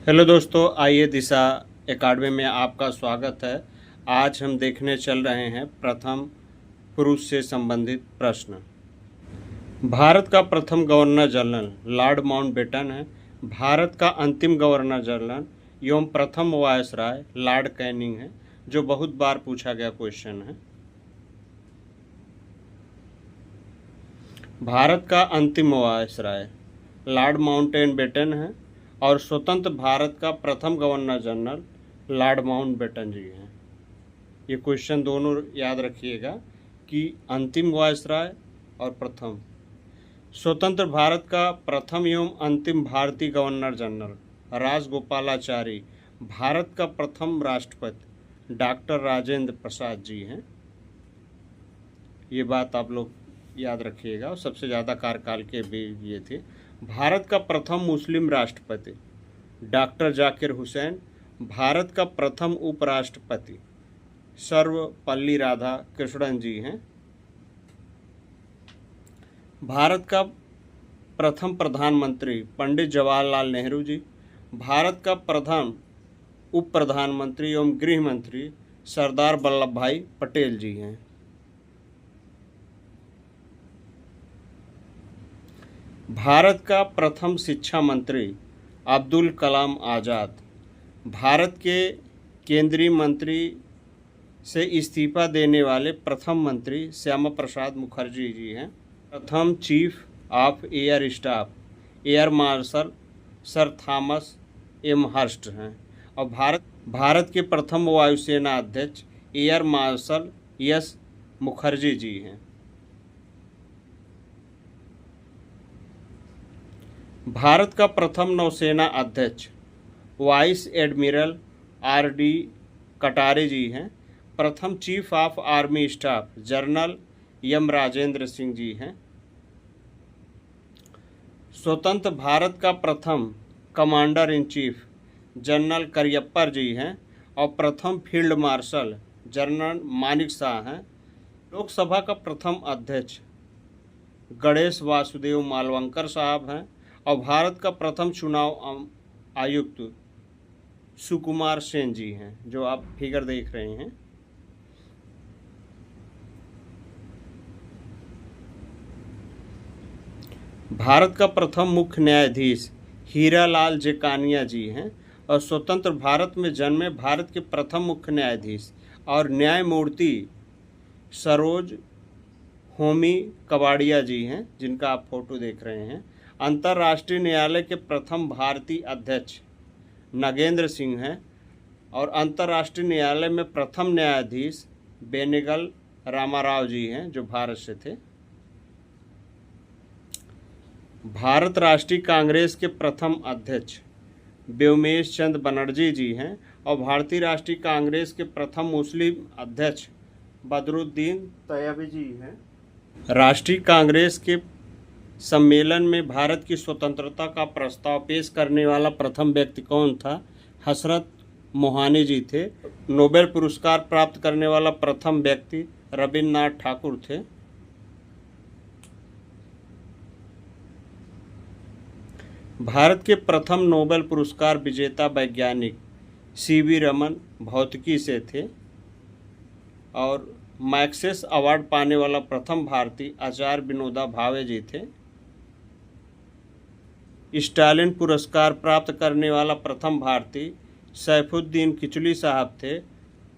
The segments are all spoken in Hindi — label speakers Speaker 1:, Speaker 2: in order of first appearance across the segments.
Speaker 1: हेलो दोस्तों, आइए दिशा एकेडमी में आपका स्वागत है। आज हम देखने चल रहे हैं प्रथम पुरुष से संबंधित प्रश्न। भारत का प्रथम गवर्नर जनरल लॉर्ड माउंटबेटन है। भारत का अंतिम गवर्नर जनरल एवं प्रथम वायसराय लॉर्ड कैनिंग है, जो बहुत बार पूछा गया क्वेश्चन है। भारत का अंतिम वायसराय लॉर्ड माउंटबेटन है और स्वतंत्र भारत का प्रथम गवर्नर जनरल लॉर्ड माउंटबेटन जी हैं। ये क्वेश्चन दोनों याद रखिएगा कि अंतिम वायसराय और प्रथम। स्वतंत्र भारत का प्रथम एवं अंतिम भारतीय गवर्नर जनरल राजगोपालाचारी भारत का प्रथम राष्ट्रपति डॉक्टर राजेंद्र प्रसाद जी हैं। ये बात आप लोग याद रखिएगा। और सबसे ज़्यादा कार्यकाल के भी ये थे। भारत का प्रथम मुस्लिम राष्ट्रपति डॉक्टर जाकिर हुसैन, भारत का प्रथम उपराष्ट्रपति सर्वपल्ली राधाकृष्णन जी हैं। भारत का प्रथम प्रधानमंत्री पंडित जवाहरलाल नेहरू जी, भारत का प्रथम उप प्रधानमंत्री एवं गृह मंत्री सरदार वल्लभ भाई पटेल जी हैं। भारत का प्रथम शिक्षा मंत्री अब्दुल कलाम आज़ाद, भारत के केंद्रीय मंत्री से इस्तीफा देने वाले प्रथम मंत्री श्यामा प्रसाद मुखर्जी जी हैं। प्रथम chief of air staff air marshal sir Thomas Elmhirst हैं। और भारत के प्रथम वायुसेना अध्यक्ष air marshal S Mukherjee ji हैं। भारत का प्रथम नौसेना अध्यक्ष vice admiral R D. Katare ji हैं। प्रथम chief of army staff general M. Rajendra Singh ji हैं। स्वतंत्र भारत का प्रथम commander in chief general Cariappa ji हैं और प्रथम field marshal general Manekshaw हैं। लोकसभा का प्रथम अध्यक्ष गणेश वासुदेव मालवंकर साहब हैं और भारत का प्रथम चुनाव आयुक्त सुकुमार सेन जी हैं, जो आप फिगर देख रहे हैं। भारत का प्रथम मुख्य न्यायाधीश हीरालाल जेकानिया जी हैं और स्वतंत्र भारत में जन्मे भारत के प्रथम मुख्य न्यायाधीश और न्यायमूर्ति सरोज होमी कबाड़िया जी हैं, जिनका आप फोटो देख रहे हैं। अंतर्राष्ट्रीय न्यायालय के प्रथम भारतीय अध्यक्ष नागेंद्र सिंह हैं और अंतर्राष्ट्रीय न्यायालय में प्रथम न्यायाधीश बेनेगल रामाराव जी हैं, जो भारत से थे। भारत राष्ट्रीय कांग्रेस के प्रथम अध्यक्ष व्योमेश चंद्र बनर्जी जी हैं और भारतीय राष्ट्रीय कांग्रेस के प्रथम मुस्लिम अध्यक्ष बदरुद्दीन तैयबी जी हैं। राष्ट्रीय कांग्रेस के सम्मेलन में भारत की स्वतंत्रता का प्रस्ताव पेश करने वाला प्रथम व्यक्ति कौन था? हसरत मोहानी जी थे। नोबेल पुरस्कार प्राप्त करने वाला प्रथम व्यक्ति रविन्द्रनाथ ठाकुर थे। भारत के प्रथम नोबेल पुरस्कार विजेता वैज्ञानिक सी.वी. रमन भौतिकी से थे। और मैक्सेस अवार्ड पाने वाला प्रथम भारतीय आचार्य विनोबा भावे जी थे। स्टालिन पुरस्कार प्राप्त करने वाला प्रथम भारतीय सैफुद्दीन किचलू साहब थे।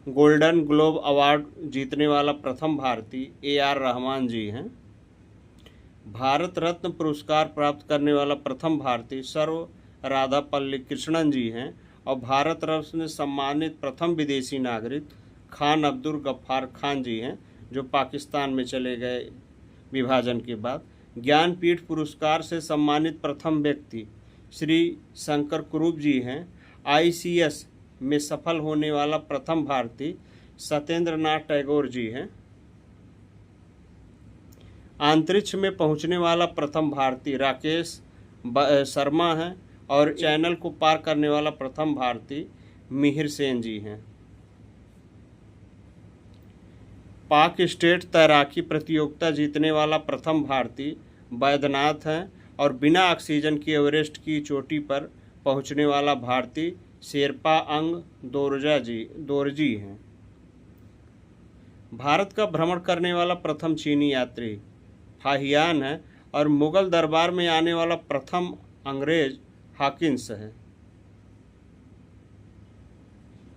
Speaker 1: गोल्डन ग्लोब अवार्ड जीतने वाला प्रथम भारतीय ए.आर. रहमान जी हैं। भारत रत्न पुरस्कार प्राप्त करने वाला प्रथम भारतीय सर्व राधापल्ली कृष्णन जी हैं और भारत रत्न से सम्मानित प्रथम विदेशी नागरिक खान अब्दुल गफ्फार खान जी हैं, जो पाकिस्तान में चले गए विभाजन के बाद। ज्ञानपीठ पुरस्कार से सम्मानित प्रथम व्यक्ति श्री शंकर कुरूप जी हैं। आईसीएस में सफल होने वाला प्रथम भारतीय सत्येंद्र नाथ टैगोर जी हैं। अंतरिक्ष में पहुंचने वाला प्रथम भारतीय राकेश शर्मा हैं और चैनल को पार करने वाला प्रथम भारतीय मिहिर सेन जी हैं। पाक स्टेट तैराकी प्रतियोगिता जीतने वाला प्रथम भारतीय बैद्यनाथ हैं और बिना ऑक्सीजन की एवरेस्ट की चोटी पर पहुंचने वाला भारतीय शेरपा अंग दोरजी हैं। भारत का भ्रमण करने वाला प्रथम चीनी यात्री फाहियान है और मुगल दरबार में आने वाला प्रथम अंग्रेज हॉकिंस है।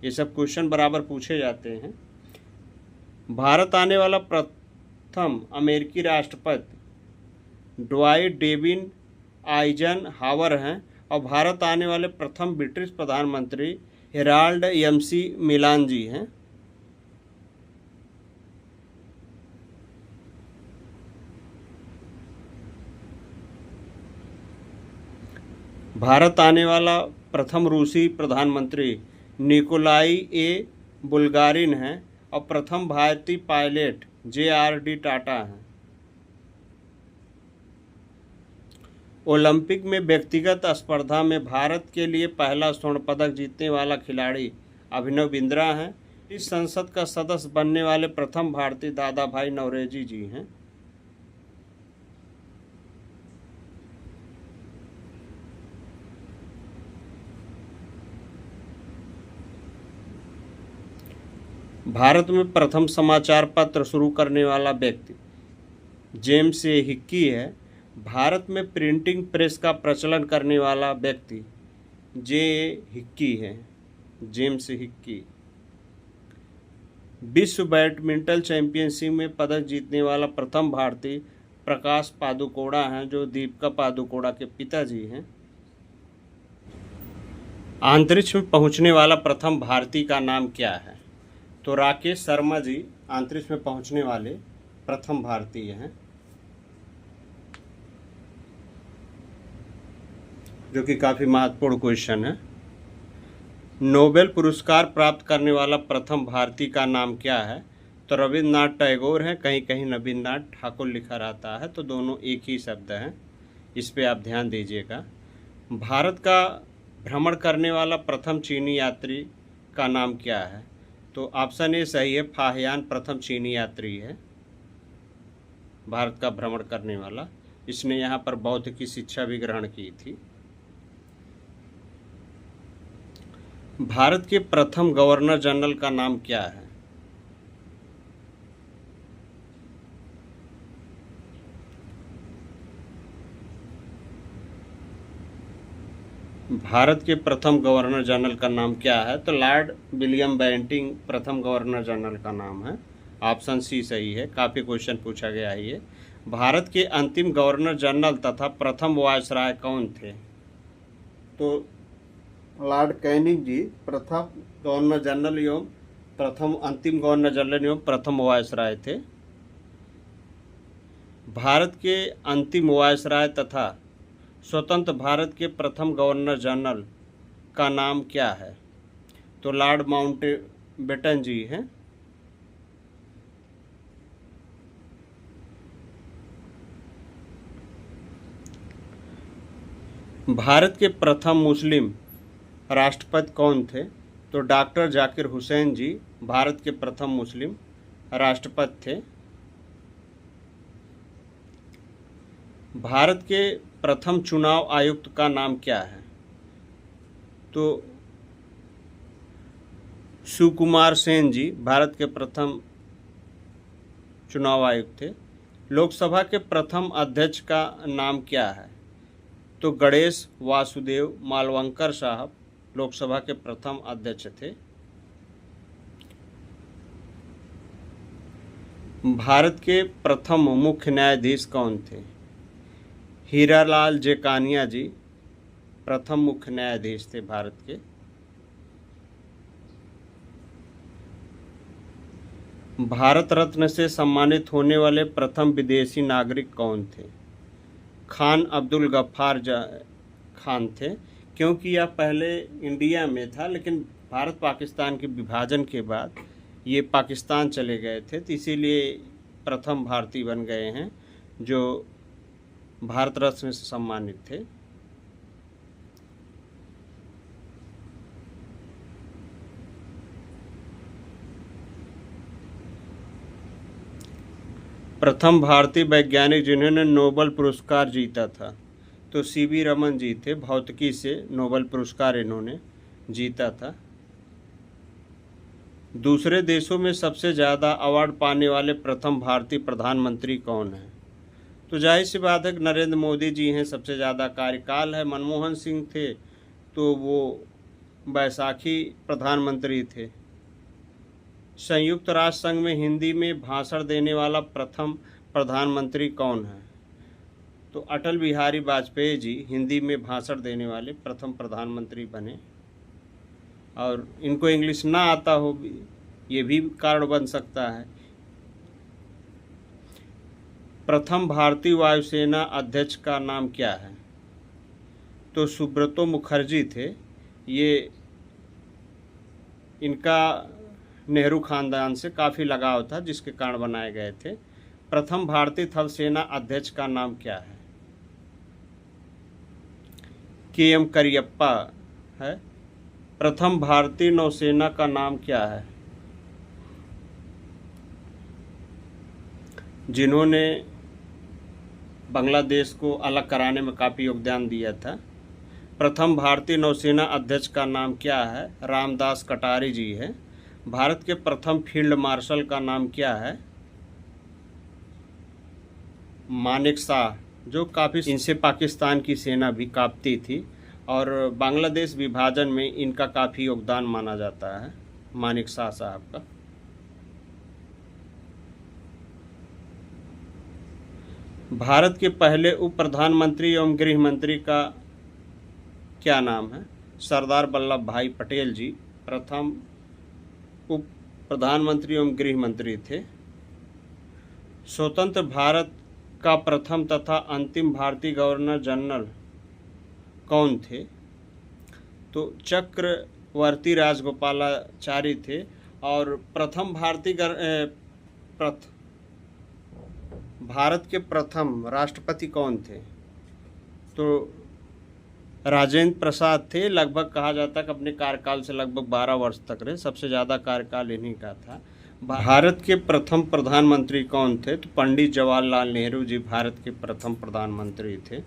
Speaker 1: ये सब क्वेश्चन बराबर पूछे जाते हैं। भारत आने वाला प्रथम अमेरिकी राष्ट्रपति ड्वाइट डेविड आइजनहावर हैं और भारत आने वाले प्रथम ब्रिटिश प्रधानमंत्री हेराल्ड एमसी मिलान जी हैं। भारत आने वाला प्रथम रूसी प्रधानमंत्री निकोलाई ए बुल्गारिन हैं और प्रथम भारतीय पायलट JRD टाटा हैं। ओलंपिक में व्यक्तिगत स्पर्धा में भारत के लिए पहला स्वर्ण पदक जीतने वाला खिलाड़ी अभिनव बिंद्रा हैं। इस संसद का सदस्य बनने वाले प्रथम भारतीय दादा भाई नौरोजी जी हैं। भारत में प्रथम समाचार पत्र शुरू करने वाला व्यक्ति जेम्स ए हिक्की है। भारत में प्रिंटिंग प्रेस का प्रचलन करने वाला व्यक्ति J. हिक्की है, जेम्स हिक्की। विश्व बैडमिंटन चैंपियनशिप में पदक जीतने वाला प्रथम भारतीय प्रकाश पादुकोड़ा हैं, जो दीपिका पादुकोड़ा के पिताजी हैं। अंतरिक्ष में पहुंचने वाला प्रथम भारतीय का नाम क्या है? तो राकेश शर्मा जी अंतरिक्ष में पहुंचने वाले प्रथम भारतीय हैं, जो कि काफ़ी महत्वपूर्ण क्वेश्चन है। नोबेल पुरस्कार प्राप्त करने वाला प्रथम भारतीय का नाम क्या है? तो रविंद्रनाथ टैगोर हैं, कहीं कहीं रविंद्रनाथ ठाकुर लिखा रहता है, तो दोनों एक ही शब्द हैं, इस पे आप ध्यान दीजिएगा। भारत का भ्रमण करने वाला प्रथम चीनी यात्री का नाम क्या है? तो ऑप्शन ए सही है, फाहियान प्रथम चीनी यात्री है भारत का भ्रमण करने वाला। इसने यहाँ पर बौद्ध की शिक्षा भी ग्रहण की थी। भारत के प्रथम गवर्नर जनरल का नाम क्या है? भारत के प्रथम गवर्नर जनरल का नाम क्या है? तो लॉर्ड विलियम बेंटिंग प्रथम गवर्नर जनरल का नाम है। ऑप्शन सी सही है, काफ़ी क्वेश्चन पूछा गया है ये। भारत के अंतिम गवर्नर जनरल तथा प्रथम वायसराय कौन थे? तो लॉर्ड कैनिंग जी प्रथम गवर्नर जनरल एवं प्रथम अंतिम गवर्नर जनरल एवं प्रथम वायसराय थे। भारत के अंतिम वायसराय तथा स्वतंत्र भारत के प्रथम गवर्नर जनरल का नाम क्या है? तो लॉर्ड माउंटबेटन जी हैं। भारत के प्रथम मुस्लिम राष्ट्रपति कौन थे? तो डॉक्टर जाकिर हुसैन जी भारत के प्रथम मुस्लिम राष्ट्रपति थे। भारत के प्रथम चुनाव आयुक्त का नाम क्या है? तो सुकुमार सेन जी भारत के प्रथम चुनाव आयुक्त थे। लोकसभा के प्रथम अध्यक्ष का नाम क्या है? तो गणेश वासुदेव मालवंकर साहब लोकसभा के प्रथम अध्यक्ष थे। भारत के प्रथम मुख्य न्यायाधीश कौन थे? हीरालाल जेकानिया जी प्रथम मुख्य न्यायाधीश थे भारत के। भारत रत्न से सम्मानित होने वाले प्रथम विदेशी नागरिक कौन थे? खान अब्दुल गफ्फार खान थे, क्योंकि यह पहले इंडिया में था, लेकिन भारत पाकिस्तान के विभाजन के बाद ये पाकिस्तान चले गए थे, तो इसीलिए प्रथम भारतीय बन गए हैं जो भारत रत्न से सम्मानित थे। प्रथम भारतीय वैज्ञानिक जिन्होंने नोबेल पुरस्कार जीता था? तो सीवी रमन जी थे, भौतिकी से नोबेल पुरस्कार इन्होंने जीता था। दूसरे देशों में सबसे ज़्यादा अवार्ड पाने वाले प्रथम भारतीय प्रधानमंत्री कौन हैं? तो जाहिर सी बात है कि नरेंद्र मोदी जी हैं, सबसे ज़्यादा कार्यकाल है। मनमोहन सिंह थे तो वो बैसाखी प्रधानमंत्री थे। संयुक्त राष्ट्र संघ में हिंदी में भाषण देने वाला प्रथम प्रधानमंत्री कौन है? तो अटल बिहारी वाजपेयी जी हिंदी में भाषण देने वाले प्रथम प्रधानमंत्री बने। और इनको इंग्लिश ना आता हो, ये भी कारण बन सकता है। प्रथम भारतीय वायुसेना अध्यक्ष का नाम क्या है? तो सुब्रतो मुखर्जी थे। ये इनका नेहरू खानदान से काफ़ी लगाव था, जिसके कारण बनाए गए थे। प्रथम भारतीय थल सेना अध्यक्ष का नाम क्या है? के.एम. करियप्पा है। प्रथम भारतीय नौसेना का नाम क्या है? जिन्होंने बांग्लादेश को अलग कराने में काफ़ी योगदान दिया था। प्रथम भारतीय नौसेना अध्यक्ष का नाम क्या है? रामदास कटारी जी है। भारत के प्रथम फील्ड मार्शल का नाम क्या है? मानेक शाह, जो काफ़ी इनसे पाकिस्तान की सेना भी कांपती थी और बांग्लादेश विभाजन में इनका काफ़ी योगदान माना जाता है, मानेक शाह साहब का। भारत के पहले उप प्रधानमंत्री एवं गृह मंत्री का क्या नाम है? सरदार वल्लभ भाई पटेल जी प्रथम उप प्रधानमंत्री एवं गृह मंत्री थे। स्वतंत्र भारत का प्रथम तथा अंतिम भारतीय गवर्नर जनरल कौन थे? तो चक्रवर्ती राजगोपालाचारी थे। और प्रथम भारत के प्रथम राष्ट्रपति कौन थे? तो राजेंद्र प्रसाद थे। लगभग कहा जाता है कि अपने कार्यकाल से लगभग 12 वर्ष तक रहे, सबसे ज़्यादा कार्यकाल इन्हीं का था। भारत के प्रथम प्रधानमंत्री कौन थे? तो पंडित जवाहरलाल नेहरू जी भारत के प्रथम प्रधानमंत्री थे।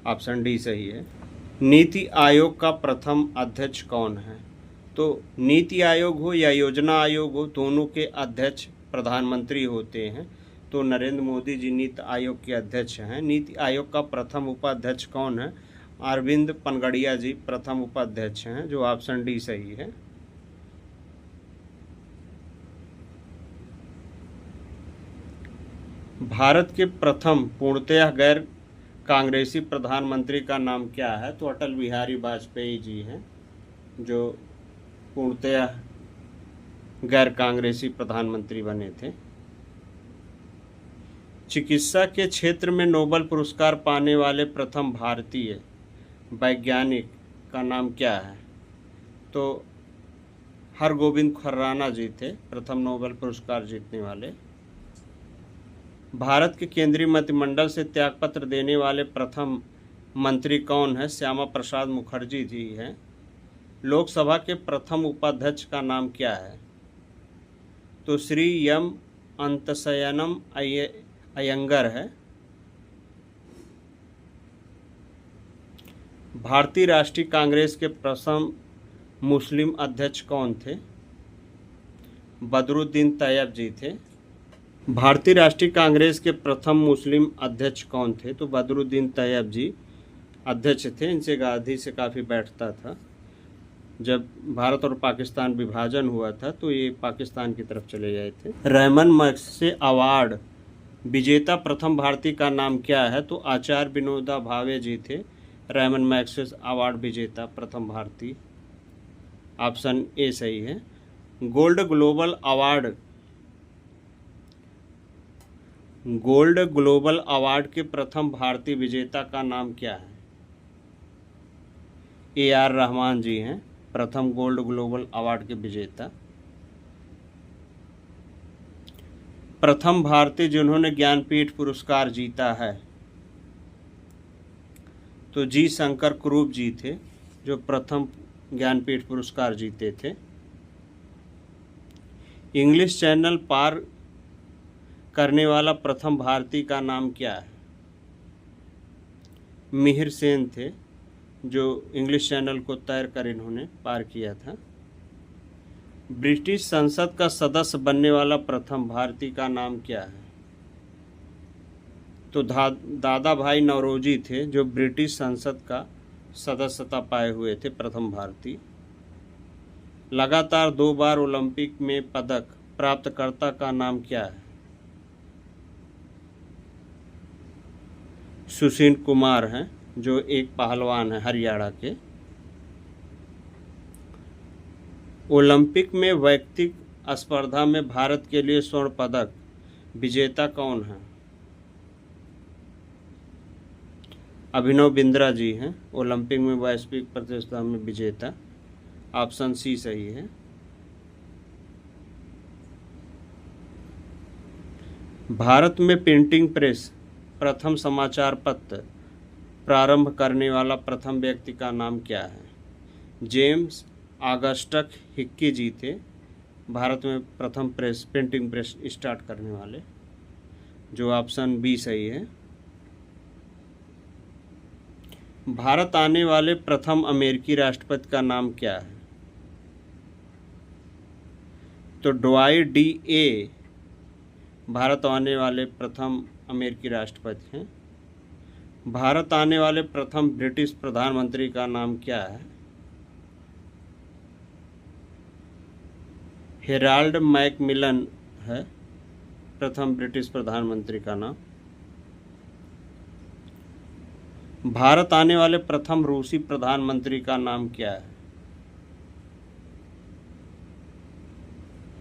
Speaker 1: ऑप्शन डी सही है। नीति आयोग का प्रथम अध्यक्ष कौन है? तो नीति आयोग हो या योजना आयोग हो, दोनों के अध्यक्ष प्रधानमंत्री होते हैं। तो नरेंद्र मोदी जी नीति आयोग के अध्यक्ष हैं। नीति आयोग का प्रथम उपाध्यक्ष कौन है? अरविंद पनगड़िया जी प्रथम उपाध्यक्ष हैं, जो ऑप्शन डी सही है। भारत के प्रथम पूर्णतः गैर कांग्रेसी प्रधानमंत्री का नाम क्या है? तो अटल बिहारी वाजपेयी जी हैं, जो पूर्णतः गैर कांग्रेसी प्रधानमंत्री बने थे। चिकित्सा के क्षेत्र में नोबेल पुरस्कार पाने वाले प्रथम भारतीय वैज्ञानिक का नाम क्या है? तो हरगोविंद खुराना जी थे प्रथम नोबेल पुरस्कार जीतने वाले। भारत के केंद्रीय मंत्रिमंडल से त्यागपत्र देने वाले प्रथम मंत्री कौन है? श्यामा प्रसाद मुखर्जी जी हैं। लोकसभा के प्रथम उपाध्यक्ष का नाम क्या है? तो श्री एम अंतसयनम अयंगर है। भारतीय राष्ट्रीय कांग्रेस के प्रथम मुस्लिम अध्यक्ष कौन थे? बदरुद्दीन तैयब जी थे। भारतीय राष्ट्रीय कांग्रेस के प्रथम मुस्लिम अध्यक्ष कौन थे? तो बदरुद्दीन तैयब जी अध्यक्ष थे। इनसे गांधी से काफ़ी बैठता था। जब भारत और पाकिस्तान विभाजन हुआ था तो ये पाकिस्तान की तरफ चले गए थे। रहमान मैग्सेसे अवार्ड विजेता प्रथम भारतीय का नाम क्या है? तो आचार्य विनोबा भावे जी थे रहमान मैग्सेसे अवार्ड विजेता प्रथम भारतीय। ऑप्शन ए सही है। गोल्ड ग्लोबल अवार्ड के प्रथम भारतीय विजेता का नाम क्या है? ए.आर. रहमान जी हैं प्रथम गोल्ड ग्लोबल अवार्ड के विजेता। प्रथम भारतीय जिन्होंने ज्ञानपीठ पुरस्कार जीता है? तो जी शंकर कुरूप जी थे, जो प्रथम ज्ञानपीठ पुरस्कार जीते थे। इंग्लिश चैनल पार करने वाला प्रथम भारतीय का नाम क्या है? मिहिर सेन थे, जो इंग्लिश चैनल को तैर कर इन्होंने पार किया था। ब्रिटिश संसद का सदस्य बनने वाला प्रथम भारतीय का नाम क्या है? तो दादा भाई नौरोजी थे, जो ब्रिटिश संसद का सदस्यता पाए हुए थे, प्रथम भारतीय। लगातार 2 बार ओलंपिक में पदक प्राप्तकर्ता का नाम क्या है? सुशील कुमार हैं, जो एक पहलवान है हरियाणा के। ओलंपिक में वैयक्तिक स्पर्धा में भारत के लिए स्वर्ण पदक विजेता कौन है? अभिनव बिंद्रा जी हैं, ओलंपिक में वैश्विक प्रतिस्पर्धा में विजेता। ऑप्शन सी सही है। भारत में प्रिंटिंग प्रेस प्रथम समाचार पत्र प्रारंभ करने वाला प्रथम व्यक्ति का नाम क्या है? जेम्स ऑगस्टस हिक्की जी थे, भारत में प्रथम प्रिंटिंग प्रेस स्टार्ट करने वाले, जो ऑप्शन बी सही है। भारत आने वाले प्रथम अमेरिकी राष्ट्रपति का नाम क्या है? तो ड्वाइट डी ए भारत आने वाले प्रथम अमेरिकी राष्ट्रपति हैं। भारत आने वाले प्रथम ब्रिटिश प्रधानमंत्री का नाम क्या है? हेराल्ड मैकमिलन है प्रथम ब्रिटिश प्रधानमंत्री का नाम। भारत आने वाले प्रथम रूसी प्रधानमंत्री का नाम क्या है?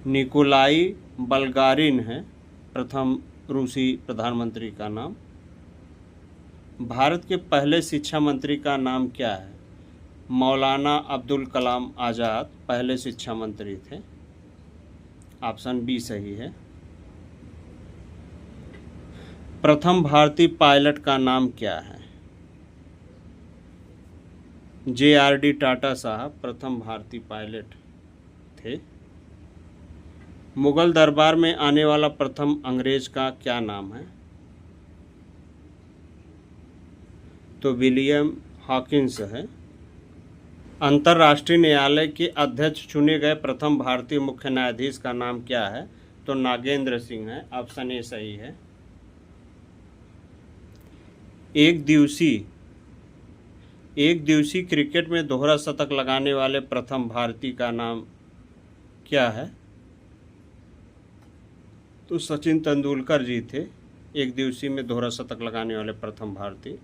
Speaker 1: निकोलाई बल्गारिन है प्रथम रूसी प्रधानमंत्री का नाम। भारत के पहले शिक्षा मंत्री का नाम क्या है? मौलाना अब्दुल कलाम आज़ाद पहले शिक्षा मंत्री थे। ऑप्शन बी सही है। प्रथम भारतीय पायलट का नाम क्या है? JRD टाटा साहब प्रथम भारतीय पायलट थे। मुगल दरबार में आने वाला प्रथम अंग्रेज का क्या नाम है? तो विलियम हॉकिंस है। अंतर्राष्ट्रीय न्यायालय के अध्यक्ष चुने गए प्रथम भारतीय मुख्य न्यायाधीश का नाम क्या है? तो नागेंद्र सिंह है। ऑप्शन ए सही है। एक दिवसीय क्रिकेट में दोहरा शतक लगाने वाले प्रथम भारतीय का नाम क्या है? तो सचिन तेंदुलकर जी थे, एक दिवसीय में दोहरा शतक लगाने वाले प्रथम भारतीय।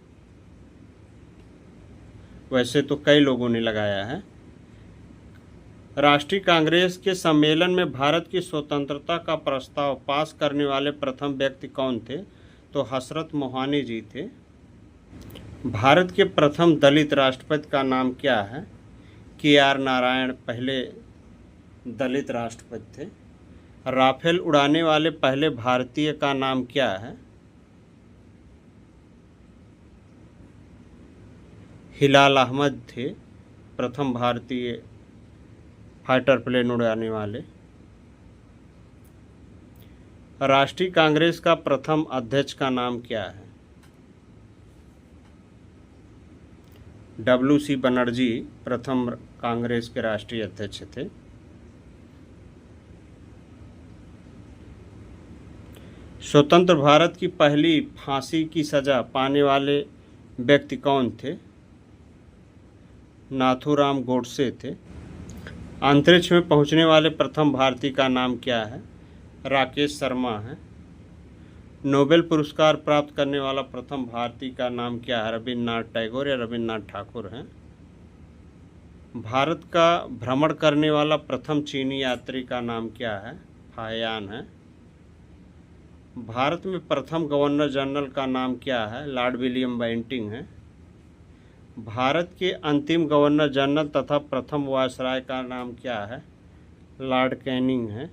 Speaker 1: वैसे तो कई लोगों ने लगाया है। राष्ट्रीय कांग्रेस के सम्मेलन में भारत की स्वतंत्रता का प्रस्ताव पास करने वाले प्रथम व्यक्ति कौन थे? तो हसरत मोहानी जी थे। भारत के प्रथम दलित राष्ट्रपति का नाम क्या है? KR नारायण पहले दलित राष्ट्रपति थे। राफेल उड़ाने वाले पहले भारतीय का नाम क्या है? हिलाल अहमद थे प्रथम भारतीय फाइटर प्लेन उड़ाने वाले। राष्ट्रीय कांग्रेस का प्रथम अध्यक्ष का नाम क्या है? WC बनर्जी प्रथम कांग्रेस के राष्ट्रीय अध्यक्ष थे। स्वतंत्र भारत की पहली फांसी की सजा पाने वाले व्यक्ति कौन थे? नाथूराम गोडसे थे। अंतरिक्ष में पहुंचने वाले प्रथम भारतीय का नाम क्या है? राकेश शर्मा है। नोबेल पुरस्कार प्राप्त करने वाला प्रथम भारतीय का नाम क्या है? रविन्द्रनाथ टैगोर या रविन्द्रनाथ ठाकुर हैं। भारत का भ्रमण करने वाला प्रथम चीनी यात्री का नाम क्या है? फाहियान है। भारत में प्रथम गवर्नर जनरल का नाम क्या है? लॉर्ड विलियम बेंटिंग है। भारत के अंतिम गवर्नर जनरल तथा प्रथम वायसराय का नाम क्या है? लॉर्ड कैनिंग है।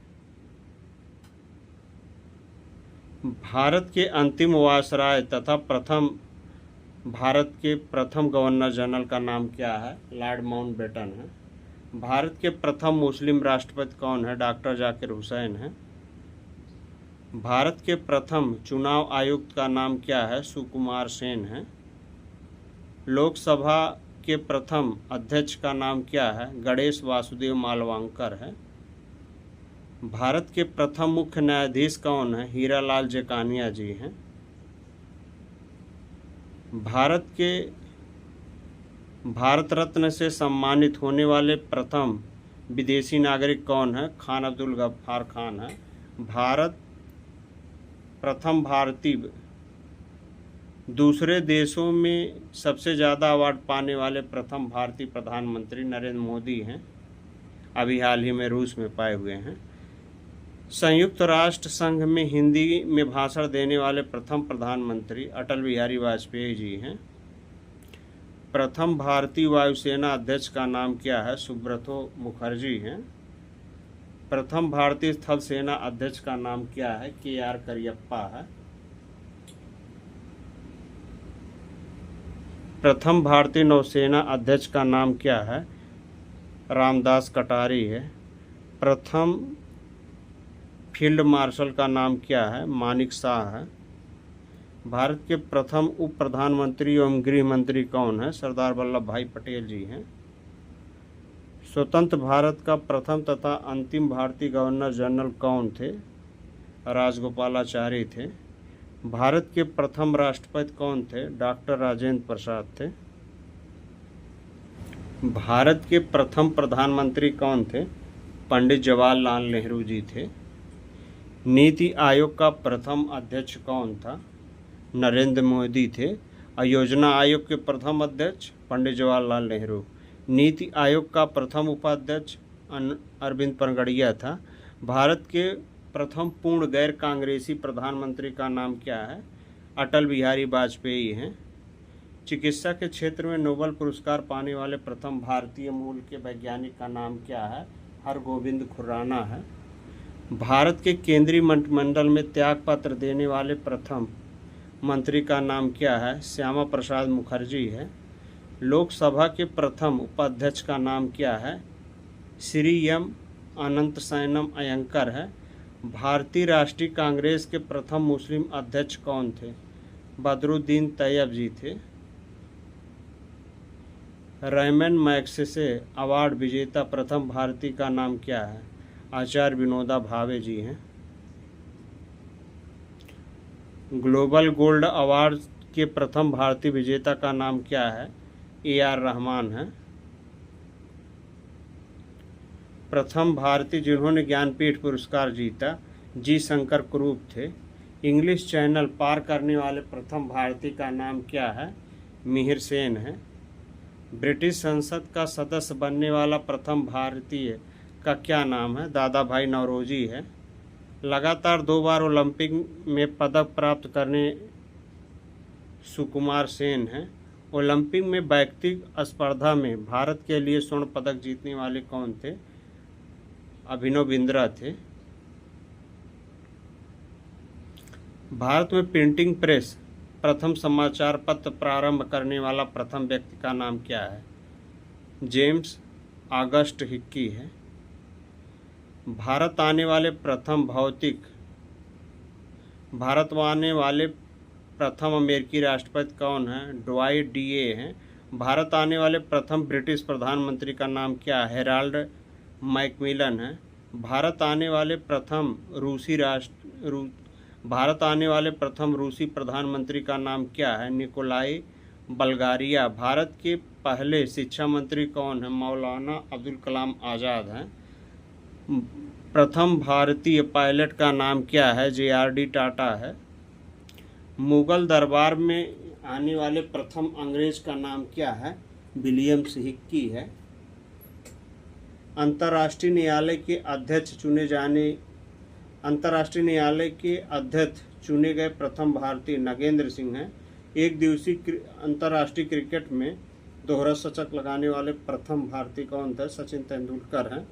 Speaker 1: भारत के अंतिम वायसराय तथा भारत के प्रथम गवर्नर जनरल का नाम क्या है? लॉर्ड माउंटबेटन है। भारत के प्रथम मुस्लिम राष्ट्रपति कौन है? डॉक्टर जाकिर हुसैन है। भारत के प्रथम चुनाव आयुक्त का नाम क्या है? सुकुमार सेन है। लोकसभा के प्रथम अध्यक्ष का नाम क्या है? गणेश वासुदेव मालवांकर है। भारत के प्रथम मुख्य न्यायाधीश कौन है? हीरालाल जेकानिया जी हैं। भारत रत्न से सम्मानित होने वाले प्रथम विदेशी नागरिक कौन है? खान अब्दुल गफ्फार खान है। प्रथम भारतीय दूसरे देशों में सबसे ज़्यादा अवार्ड पाने वाले प्रथम भारतीय प्रधानमंत्री नरेंद्र मोदी हैं। अभी हाल ही में रूस में पाए हुए हैं। संयुक्त राष्ट्र संघ में हिंदी में भाषण देने वाले प्रथम प्रधानमंत्री अटल बिहारी वाजपेयी जी हैं। प्रथम भारतीय वायुसेना अध्यक्ष का नाम क्या है? सुब्रतो मुखर्जी हैं। प्रथम भारतीय थल सेना अध्यक्ष का नाम क्या है? KR करियप्पा है। प्रथम भारतीय नौसेना अध्यक्ष का नाम क्या है? रामदास कटारी है। प्रथम फील्ड मार्शल का नाम क्या है? मानिक शाह है। भारत के प्रथम उप प्रधानमंत्री एवं गृह मंत्री कौन है? सरदार वल्लभ भाई पटेल जी हैं। स्वतंत्र भारत का प्रथम तथा अंतिम भारतीय गवर्नर जनरल कौन थे? राजगोपालाचारी थे। भारत के प्रथम राष्ट्रपति कौन थे? डॉक्टर राजेंद्र प्रसाद थे। भारत के प्रथम प्रधानमंत्री कौन थे? पंडित जवाहरलाल नेहरू जी थे। नीति आयोग का प्रथम अध्यक्ष कौन था? नरेंद्र मोदी थे। योजना आयोग के प्रथम अध्यक्ष पंडित जवाहरलाल नेहरू। नीति आयोग का प्रथम उपाध्यक्ष अरविंद पनगड़िया था। भारत के प्रथम पूर्ण गैर कांग्रेसी प्रधानमंत्री का नाम क्या है? अटल बिहारी वाजपेयी हैं। चिकित्सा के क्षेत्र में नोबेल पुरस्कार पाने वाले प्रथम भारतीय मूल के वैज्ञानिक का नाम क्या है? हरगोविंद खुराना है। भारत के केंद्रीय मंत्रिमंडल में त्यागपत्र देने वाले प्रथम मंत्री का नाम क्या है? श्यामा प्रसाद मुखर्जी है। लोकसभा के प्रथम उपाध्यक्ष का नाम क्या है? श्री एम अनंतशयनम अयंकर है। भारतीय राष्ट्रीय कांग्रेस के प्रथम मुस्लिम अध्यक्ष कौन थे? बदरुद्दीन तैयब जी थे। रैमन मैग्सेसे अवार्ड विजेता प्रथम भारतीय का नाम क्या है? आचार्य विनोबा भावे जी हैं। ग्लोबल गोल्ड अवार्ड के प्रथम भारतीय विजेता का नाम क्या है? AR रहमान है। प्रथम भारतीय जिन्होंने ज्ञानपीठ पुरस्कार जीता जी शंकर कुरूप थे। इंग्लिश चैनल पार करने वाले प्रथम भारतीय का नाम क्या है? मिहिर सेन है। ब्रिटिश संसद का सदस्य बनने वाला प्रथम भारतीय का क्या नाम है? दादा भाई नौरोजी है। लगातार 2 बार ओलंपिक में पदक प्राप्त करने सुकुमार सेन हैं। ओलंपिक में व्यक्तिगत स्पर्धा में भारत के लिए स्वर्ण पदक जीतने वाले कौन थे? अभिनव बिंद्रा थे। भारत में प्रिंटिंग प्रेस प्रथम समाचार पत्र प्रारंभ करने वाला प्रथम व्यक्ति का नाम क्या है? जेम्स ऑगस्ट हिक्की है। भारत आने वाले प्रथम अमेरिकी राष्ट्रपति कौन है? ड्वाइट DA हैं। भारत आने वाले प्रथम ब्रिटिश प्रधानमंत्री का नाम क्या है? हेराल्ड मैकमिलन है। भारत आने वाले प्रथम रूसी प्रधानमंत्री का नाम क्या है? निकोलाई बल्गारिया। भारत के पहले शिक्षा मंत्री कौन है? मौलाना अब्दुल कलाम आज़ाद हैं। प्रथम भारतीय पायलट का नाम क्या है? JRD टाटा है। मुगल दरबार में आने वाले प्रथम अंग्रेज का नाम क्या है? विलियम हिक्की है। अंतर्राष्ट्रीय न्यायालय के अध्यक्ष चुने गए प्रथम भारतीय नगेंद्र सिंह हैं। एक दिवसीय अंतर्राष्ट्रीय क्रिकेट में दोहरा शतक लगाने वाले प्रथम भारतीय कौन थे? सचिन तेंदुलकर हैं।